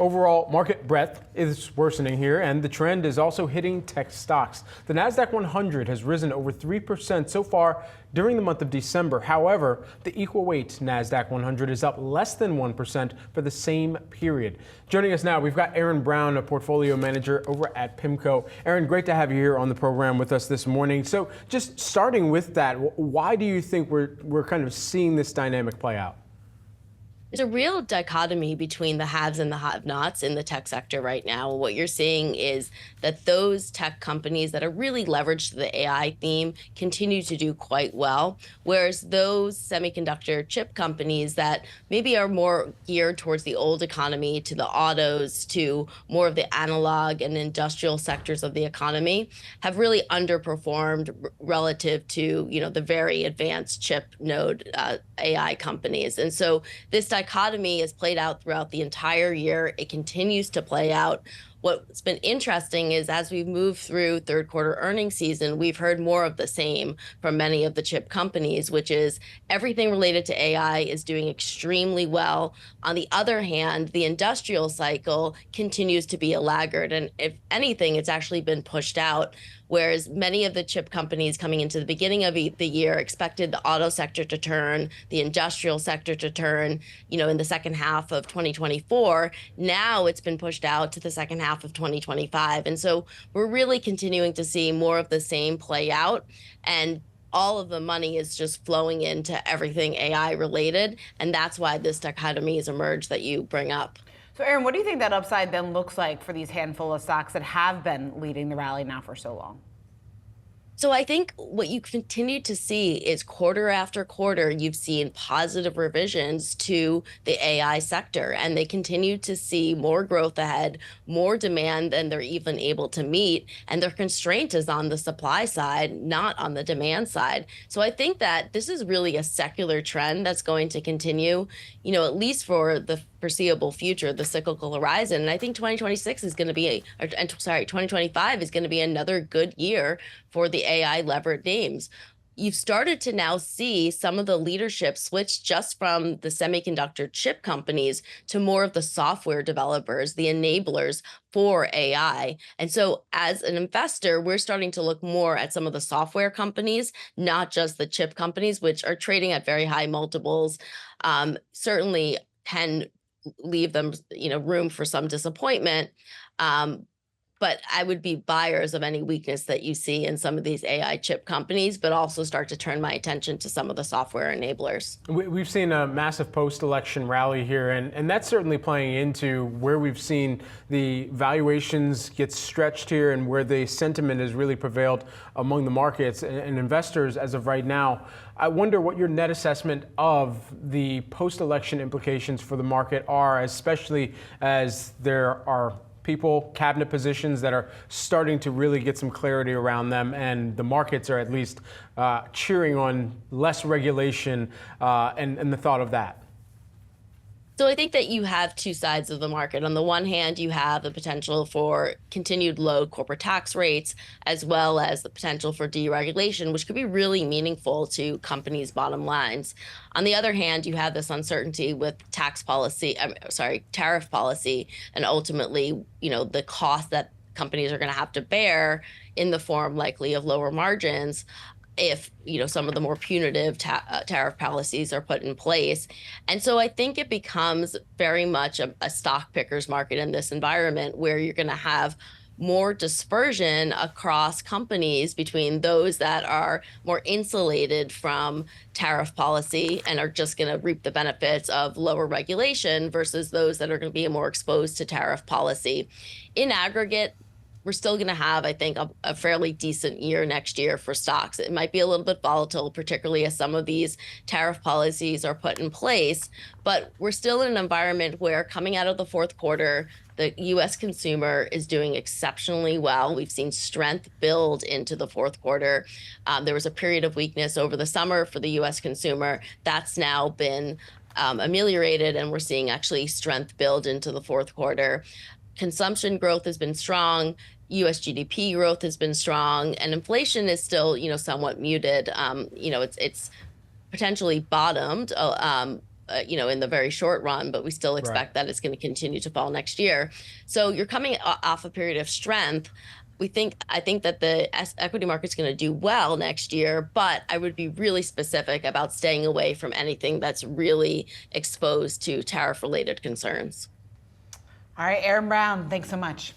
Overall, market breadth is worsening here, and the trend is also hitting tech stocks. The Nasdaq 100 has risen over 3% so far during the month of December. However, the equal weight Nasdaq 100 is up less than 1% for the same period. Joining us now, we've got Erin Browne, a portfolio manager over at PIMCO. Erin, great to have you here on the program with us this morning. So just starting with that, why do you think we're kind of seeing this dynamic play out? There's a real dichotomy between the haves and the have-nots in the tech sector right now. What you're seeing is that those tech companies that are really leveraged to the AI theme continue to do quite well, whereas those semiconductor chip companies that maybe are more geared towards the old economy, to the autos, to more of the analog and industrial sectors of the economy, have really underperformed relative to, the very advanced chip node AI companies. And so this dichotomy has played out throughout the entire year. It continues to play out. What's been interesting is as we've moved through third quarter earnings season, we've heard more of the same from many of the chip companies, which is everything related to AI is doing extremely well. On the other hand, the industrial cycle continues to be a laggard. And if anything, it's actually been pushed out. Whereas many of the chip companies coming into the beginning of the year expected the auto sector to turn, the industrial sector to turn, in the second half of 2024. Now it's been pushed out to the second half of 2025. And so we're really continuing to see more of the same play out. And all of the money is just flowing into everything AI related. And that's why this dichotomy has emerged that you bring up. So, Erin, what do you think that upside then looks like for these handful of stocks that have been leading the rally now for so long? So I think what you continue to see is quarter after quarter, you've seen positive revisions to the AI sector, and they continue to see more growth ahead, more demand than they're even able to meet. And their constraint is on the supply side, not on the demand side. So I think that this is really a secular trend that's going to continue, at least for the foreseeable future, the cyclical horizon. And I think 2026 is going to be 2025 is going to be another good year for the AI levered names. You've started to now see some of the leadership switch just from the semiconductor chip companies to more of the software developers, the enablers for AI. And so as an investor, we're starting to look more at some of the software companies, not just the chip companies, which are trading at very high multiples, certainly can leave them, room for some disappointment. But I would be buyers of any weakness that you see in some of these AI chip companies, but also start to turn my attention to some of the software enablers. We've seen a massive post-election rally here, and that's certainly playing into where we've seen the valuations get stretched here and where the sentiment has really prevailed among the markets and investors as of right now. I wonder what your net assessment of the post-election implications for the market are, especially as there are people, cabinet positions that are starting to really get some clarity around them, and the markets are at least cheering on less regulation and the thought of that. So I think that you have two sides of the market. On the one hand, you have the potential for continued low corporate tax rates, as well as the potential for deregulation, which could be really meaningful to companies' bottom lines. On the other hand, you have this uncertainty with tariff policy, and ultimately, the cost that companies are going to have to bear in the form likely of lower margins if some of the more punitive tariff policies are put in place. And so I think it becomes very much a stock picker's market in this environment, where you're going to have more dispersion across companies between those that are more insulated from tariff policy and are just going to reap the benefits of lower regulation versus those that are going to be more exposed to tariff policy. In aggregate, we're still going to have, I think, a fairly decent year next year for stocks. It might be a little bit volatile, particularly as some of these tariff policies are put in place. But we're still in an environment where, coming out of the fourth quarter, the U.S. consumer is doing exceptionally well. We've seen strength build into the fourth quarter. There was a period of weakness over the summer for the U.S. consumer. That's now been ameliorated, and we're seeing actually strength build into the fourth quarter. Consumption growth has been strong. U.S. GDP growth has been strong, and inflation is still, somewhat muted. It's potentially bottomed, in the very short run, but we still expect that it's going to continue to fall next year. So you're coming off a period of strength. I think that the equity market's going to do well next year, but I would be really specific about staying away from anything that's really exposed to tariff-related concerns. All right, Erin Browne, thanks so much.